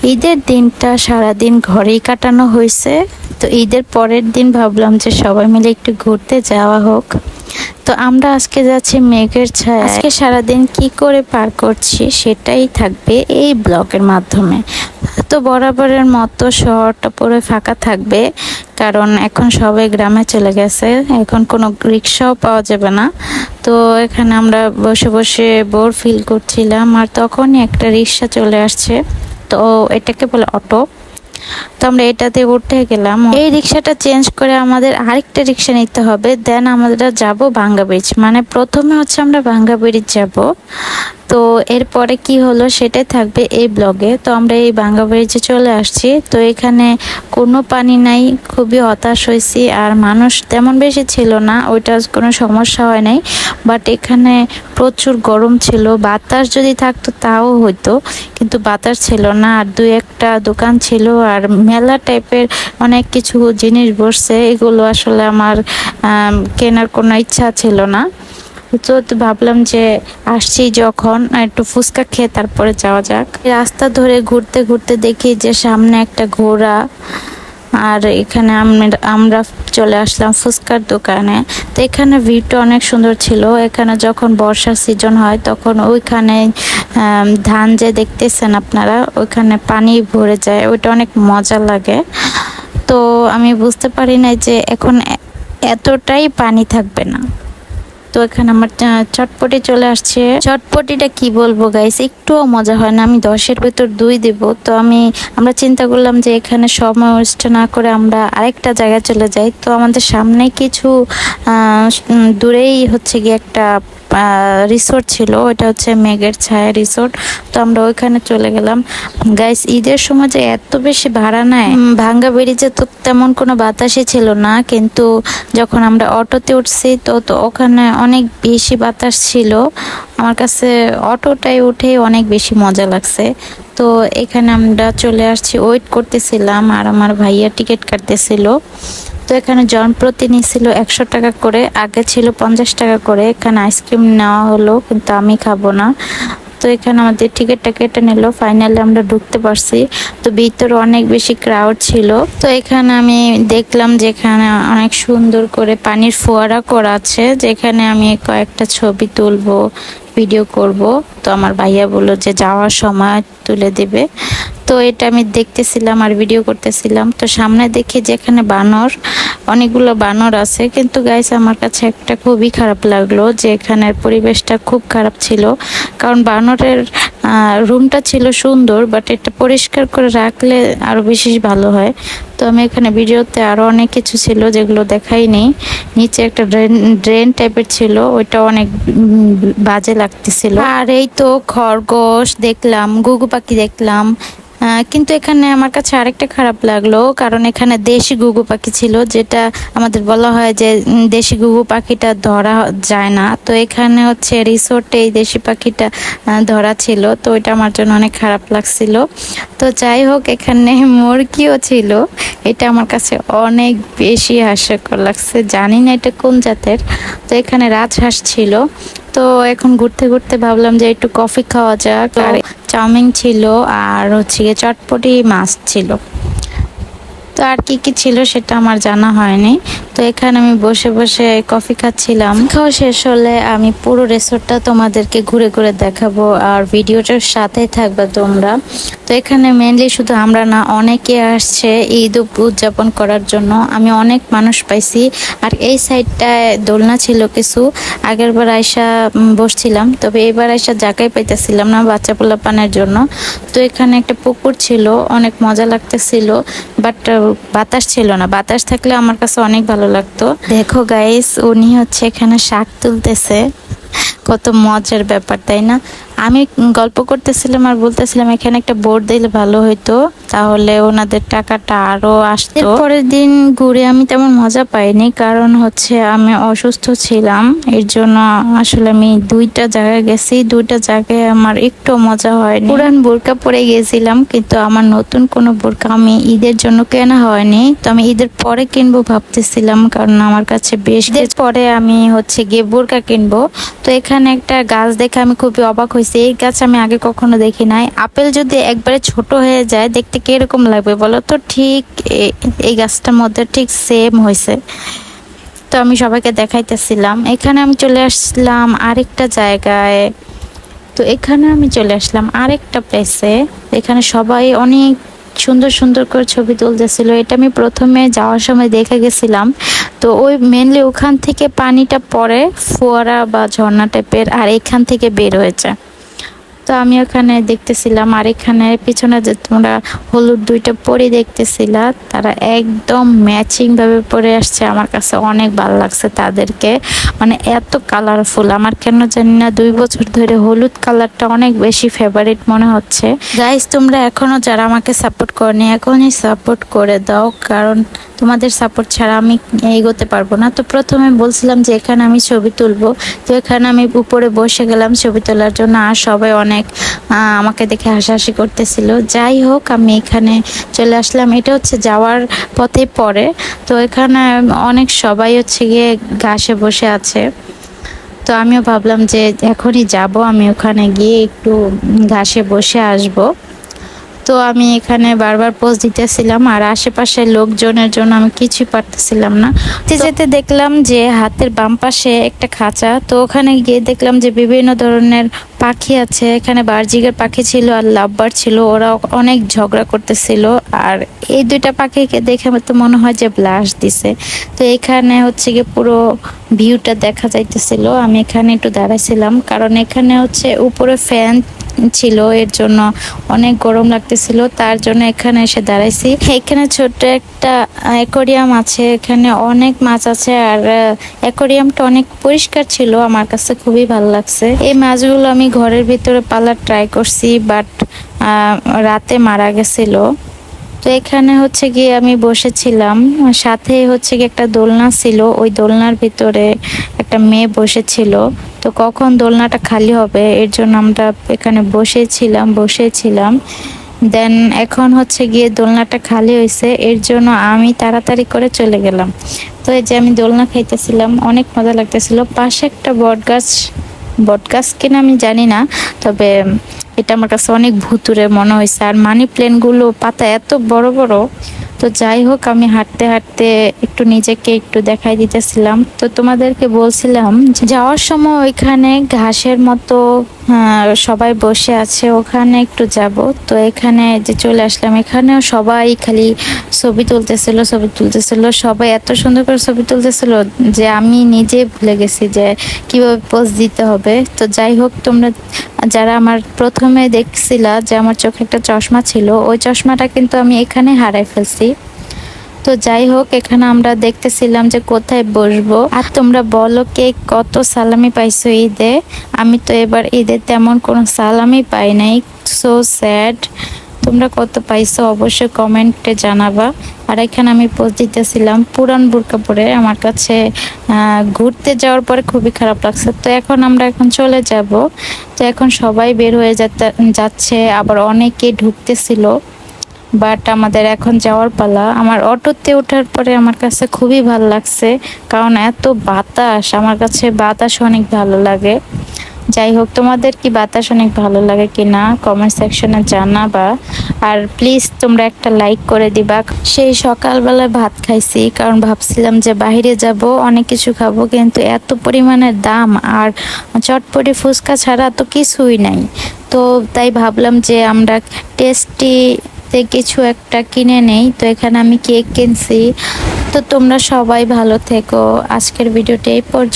ঈদের দিনটা সারাদিন ঘরেই কাটানো হয়েছে। তো ঈদের পরের দিন ভাবলাম যে সবাই মিলে একটু ঘুরতে যাওয়া হোক। তো আমরা আজকে যাচ্ছি মেঘের ছায়া। আজকে সারাদিন কি করে পার করছি সেটাই থাকবে এই ব্লগের মাধ্যমে। তো বরাবরের মতো শহরটা পুরো ফাঁকা থাকবে, কারণ এখন সবাই গ্রামে চলে গেছে, এখন কোনো রিক্সাও পাওয়া যাবে না। তো এখানে আমরা বসে বসে বোর ফিল করছিলাম, আর তখনই একটা রিক্সা চলে আসছে। তো এটাকে বলে অটো। তো আমরা এটাতে উঠে গেলাম। এই রিক্সাটা চেঞ্জ করে আমাদের আরেকটা রিক্সা নিতে হবে, দেন আমরা যাব ভাঙ্গা ব্রিজ। মানে প্রথমে হচ্ছে আমরা ভাঙ্গা ব্রিজ যাব, তো এরপরে কি হলো সেটাই থাকবে এই ব্লগে। তো আমরা এই ভাঙ্গা ব্রিজে চলে আসছি। তো এখানে কোনো পানি নাই, খুবই হতাশ হয়েছি। আর মানুষ তেমন বেশি ছিল না, ওইটা কোনো সমস্যা হয় নাই। বাট এখানে প্রচুর গরম ছিল। বাতাস যদি থাকতো তাও হইতো, কিন্তু বাতাস ছিল না। আর দুই একটা দোকান ছিল, আর মেলা টাইপের অনেক কিছু জিনিস বসছে, এগুলো আসলে আমার কেনার কোনো ইচ্ছা ছিল না। তো ভাবলাম যে আসছি যখন একটু ফুচকা খেয়ে তারপরে যাওয়া যাক। রাস্তা ধরে ঘুরতে ঘুরতে দেখি যে সামনে একটা ঘোড়া, আর এখানে আমরা চলে আসলাম ফুচকার দোকানে। তো এখানে ভিউটা অনেক সুন্দর ছিল। এখানে যখন বর্ষার সিজন হয় তখন ওইখানে ধান যে দেখতেছেন আপনারা, ওইখানে পানি ভরে যায়, ওইটা অনেক মজা লাগে। তো আমি বুঝতে পারি না যে এখন এতটাই পানি থাকবে না। তো এখানে আমার চটপটি চলে আসছে। চটপটিটা কি বলবো গাইস, একটুও মজা হয় না। আমি 10-এর ভেতর 2 দেব। তো আমরা চিন্তা করলাম যে এখানে সময় ওয়েস্ট না করে আমরা আরেকটা জায়গায় চলে যাই। তো আমাদের সামনে কিছু দূরেই হচ্ছে গিয়ে একটা রিসোর্ট ছিল, ওইটা হচ্ছে মেঘের ছায়া রিসোর্ট। তো আমরা ওইখানে চলে গেলাম। গাইস, ঈদের সময় যে এত বেশি ভাড়া নেয়, ভাঙ্গা ব্রিজে তো তেমন কোনো বাতাসই ছিল না, কিন্তু যখন আমরা অটোতে উঠছি তো ওখানে অনেক বেশি বাতাস ছিল। আমার কাছে অটোটাই উঠে অনেক বেশি মজা লাগছে। তো এখানে আমরা চলে আসছি, ওয়েট করতেছিলাম, আর আমার ভাইয়া টিকিট কাটতেছিল। তো এখানে জনপ্রতি নিয়েছিল 100 টাকা করে, আগে ছিল 50 টাকা করে। এখানে আইসক্রিম নেওয়া হলো, কিন্তু আমি খাবো না। তো এখানে আমাদের টিকিটটা কেটে নিল, ফাইনালি আমরা ঢুকতে পারছি। তো ভিতরে অনেক বেশি ক্রাউড ছিল। তো এখানে আমি দেখলাম যেখানে অনেক সুন্দর করে পানির ফোয়ারা করা আছে, যেখানে আমি কয়েকটা ছবি তুলবো, ভিডিও করব। তো আমার ভাইয়া বললো যে যাওয়ার সময় তুলে দিবে। তো এটা আমি দেখতেছিলাম আর ভিডিও করতেছিলাম। তো সামনে দেখি যেখানে অনেকগুলো বানর আছে, কিন্তু গাইস আমার কাছে একটা খুবই খারাপ লাগলো যে এখানের পরিবেশটা খুব খারাপ ছিল। কারণ বানরের রুমটা ছিল সুন্দর, বাট এটা পরিষ্কার করে রাখলে আরো বেশি ভালো হয়। তো আমি এখানে ভিডিওতে আরো অনেক কিছু ছিল যেগুলো দেখাইনি। নিচে একটা ড্রেন টাইপের ছিল, ওইটা অনেক বাজে লাগতেছিল। আর এই তো খরগোশ দেখলাম, ঘুঘু পাখি দেখলাম। কিন্তু এখানে আমার কাছে আরেকটা খারাপ লাগলো, কারণ এখানে দেশি ঘুঘু পাখি ছিল, যেটা আমাদের বলা হয় যে দেশি ঘুঘু পাখিটা ধরা যায় না। তো এখানে হচ্ছে রিসোর্টে এই দেশি পাখিটা ধরা ছিল, তো ওইটা আমার জন্য অনেক খারাপ লাগছিল। তো যাই হোক, এখানে মুরগিও ছিল, এটা আমার কাছে অনেক বেশি হাস্যকর লাগছে, জানি না এটা কোন জাতের। তো এখানে রাজহাঁস ছিল। তো এখন ঘুরতে ঘুরতে ভাবলাম যে একটু কফি খাওয়া যাক। আর চাউমিন ছিল, আর হচ্ছে গিয়ে চটপটি মাছ ছিল। তো আর কি কি ছিল সেটা আমার জানা হয়নি। তো এখানে আমি বসে বসে কফি খাচ্ছিলাম। খাওয়া শেষ হলে আমি পুরো রিসোর্টটা তোমাদেরকে ঘুরে ঘুরে দেখাবো, আর ভিডিওটার সাথেই থাকবে তোমরা। তো এখানে মেনলি শুধু আমরা না, অনেকে আসছে ঈদ উদযাপন করার জন্য। আমি অনেক মানুষ পাইছি। আর এই সাইডটায় দোলনা ছিল কিছু, আগের বার আয়সা বসছিলাম, তবে এবার আয়সা জায়গায় পাইতেছিলাম না বাচ্চা পোলাপানের জন্য। তো এখানে একটা পুকুর ছিল, অনেক মজা লাগতেছিল, বাট বাতাস ছিল না। বাতাস থাকলে আমার কাছে অনেক ভালো লাগতো। দেখো গাইস, উনি হচ্ছে এখানে শাক তুলতেছে, কত মজার ব্যাপার তাই না? আমি গল্প করতেছিলাম আর বলতেছিলাম এখানে একটা বোর্ড দিলে ভালো হইতো, তাহলে ওনাদের টাকাটা আরো আসতো। পরের দিন ঘুরে আমি তেমন মজা পাইনি, কারণ হচ্ছে আমি অসুস্থ ছিলাম, এর জন্য আসলে আমি 2টা জায়গায় গেছি। 2টা জায়গায় আমার একটু মজা হয়নি। পুরান বোরকা পরে গেছিলাম, কিন্তু আমার নতুন কোনো বোরকা আমি ঈদের জন্য কেনা হয়নি। তো আমি ঈদের পরে কিনবো ভাবতেছিলাম, কারণ আমার কাছে বেশ ঈদের পরে আমি হচ্ছে গিয়ে বোরকা কিনবো। তো এখানে একটা গাছ দেখে আমি খুবই অবাক হয়েছি। দেখতেছি, এই গাছ আমি আগে কখনো দেখি নাই। আপেল যদি একবারে ছোট হয়ে যায় দেখতে কিরকম লাগবে বলো তো? ঠিক এই গাছটার মধ্যে ঠিক সেম হয়েছে। তো আমি সবাইকে দেখাইতেছিলাম। এখানে আমি চলে আসলাম আরেকটা জায়গায়। তো এখানে আমি চলে আসলাম আরেকটা প্লেসে। এখানে সবাই অনেক সুন্দর সুন্দর করে ছবি তুলতেছিল। এটা আমি প্রথমে যাওয়ার সময় দেখে গেছিলাম। তো ওই মেনলি ওখান থেকে পানিটা পড়ে ফোয়ারা বা ঝর্ণা টাইপের, আর এখান থেকে বের হয়েছে। তো আমি ওখানে দেখতেছিলাম। আর এখানে পিছনে যে তোমরা হলুদ দুইটা পরি দেখতেছিলা, তারা একদম ম্যাচিং ভাবে পরে আসছে। আমার কাছে অনেক ভালো লাগছে তাদেরকে, মানে এত কালারফুল। আমার কেন জানি না 2 বছর ধরে হলুদ কালারটা অনেক বেশি ফেভারিট মনে হচ্ছে। গাইস, তোমরা এখনো যারা আমাকে সাপোর্ট করনি, এখনই সাপোর্ট করে দাও, কারণ তোমাদের সাপোর্ট ছাড়া আমি এগোতে পারবো না। তো প্রথমে বলছিলাম যে এখানে আমি ছবি তুলবো, তো এখানে আমি উপরে বসে গেলাম ছবি তোলার জন্য। আর সবাই অনেক আমাকে দেখে হাসাহাসি করতেছিল। যাই হোক, আমি এখানে চলে আসলাম। এটা হচ্ছে যাওয়ার পথে পড়ে। তো এখানে অনেক সবাই হচ্ছে গিয়ে ঘাসে বসে আছে। তো আমিও ভাবলাম যে এখনই যাব, আমি ওখানে গিয়ে একটু ঘাসে বসে আসব। তো আমি এখানে বারবার পোজ দিতেছিলাম, আর আশেপাশের লোকজনের জন্য আমি কিছুই পারতেছিলাম না। যেতে দেখলাম যে হাতের বাম পাশে একটা খাঁচা। তো ওখানে গিয়ে দেখলাম যে বিভিন্ন ধরনের পাখি আছে। এখানে বার্জিকের পাখি ছিল আর লাভবার্ড ছিল। ওরা অনেক ঝগড়া করতেছিল। আর এই দুইটা পাখিকে দেখে আমার তো মনে হয় যে ব্লাশ দিছে। তো এখানে হচ্ছে গিয়ে পুরো ভিউটা দেখা যাইতেছিল। আমি এখানে একটু দাঁড়াইছিলাম, কারণ এখানে হচ্ছে উপরে ফ্যান ছিল, এর জন্য অনেক গরম লাগতেছিল। তার জন্য এখানে এসে দাঁড়াইছি। এখানে ছোট্ট একটা অ্যাকোরিয়াম আছে, এখানে অনেক মাছ আছে। আর অ্যাকোরিয়ামটা অনেক পরিষ্কার ছিল, আমার কাছে খুবই ভালো লাগছে। এই মাছগুলো আমি ঘরের ভিতরে পালার ট্রাই করছি, বাট রাতে মারা গেছিল। তো এখানে হচ্ছে গিয়ে আমি বসেছিলাম, সাথে হচ্ছে গিয়ে একটা দোলনা ছিল। ওই দোলনার ভিতরে একটা মেয়ে বসেছিল। তো কখন দোলনাটা খালি হবে এর জন্য আমরা এখানে বসেছিলাম। দেন এখন হচ্ছে গিয়ে দোলনাটা খালি হয়েছে, এর জন্য আমি তাড়াতাড়ি করে চলে গেলাম। তো এই যে আমি দোলনা খাইতেছিলাম, অনেক মজা লাগতেছিল। পাশে একটা বটগাছ কিনা আমি জানি না, তবে এটা আমার কাছে অনেক ভুতুরে মনে হয়েছে। আর মানি প্ল্যান্টগুলো পাতা এত বড় বড়। তো যাই হোক, আমি হাঁটতে হাঁটতে একটু নিজেকে একটু দেখাই দিতেছিলাম। তো তোমাদেরকে বলছিলাম যাওয়ার সময় ওইখানে ঘাসের মতো সবাই বসে আছে, ওখানে একটু যাব। তো এখানে যে চলে আসলাম, এখানেও সবাই খালি ছবি তুলতেছিল। সবাই এত সুন্দর করে ছবি তুলতেছিল যে আমি নিজে ভুলে গেছি যে কিভাবে পোজ দিতে হবে। তো যাই হোক, তোমরা যারা আমার প্রথমে দেখছিলা যে আমার চোখে একটা চশমা ছিল, ওই চশমাটা কিন্তু আমি এখানে হারাই ফেলছি। তো যাই হোক, এখানে আমরা দেখতেছিলাম যে কোথায় বসবো। আর তোমরা বলো কে কত সালামি পাইছো ঈদে? আমি তো এবার ঈদে তেমন কোনো সালামি পাই নাই। So sad. তোমরা কত পাইছো অবশ্যই কমেন্টে জানাবা। আর এখানে আমি পোস্ট দিতেছিলাম পুরান বোরকা পরে। আমার কাছে ঘুরতে যাওয়ার পরে খুবই খারাপ লাগছে। তো আমরা এখন চলে যাব। তো এখন সবাই বের হয়ে যাচ্ছে, আবার অনেকে ঢুকতেছিল। বাট আমাদের এখন যাওয়ার পালা। আমার অটোতে ওঠার পরে আমার কাছে খুবই ভালো লাগছে, কারণ এত বাতাস। আমার কাছে বাতাস অনেক ভালো লাগে। যাই হোক, তোমাদের কি বাতাস অনেক ভালো লাগে কিনা কমেন্ট সেকশনে জানাবা। আর প্লিজ তোমরা একটা লাইক করে দিবা। সেই সকালবেলায় ভাত খাইছি, কারণ ভাবছিলাম যে বাইরে যাব, অনেক কিছু খাবো, কিন্তু এত পরিমাণের দাম আর চটপটি ফুচকা ছাড়া তো কিছুই নাই। তো তাই ভাবলাম যে আমরা টেস্টি কিছু একটা কিনে নেই। তো এখানে আমি কেক কিনছি। তো তোমরা সবাই ভালো থেকো। আজকের ভিডিওটা এই পর্যন্ত।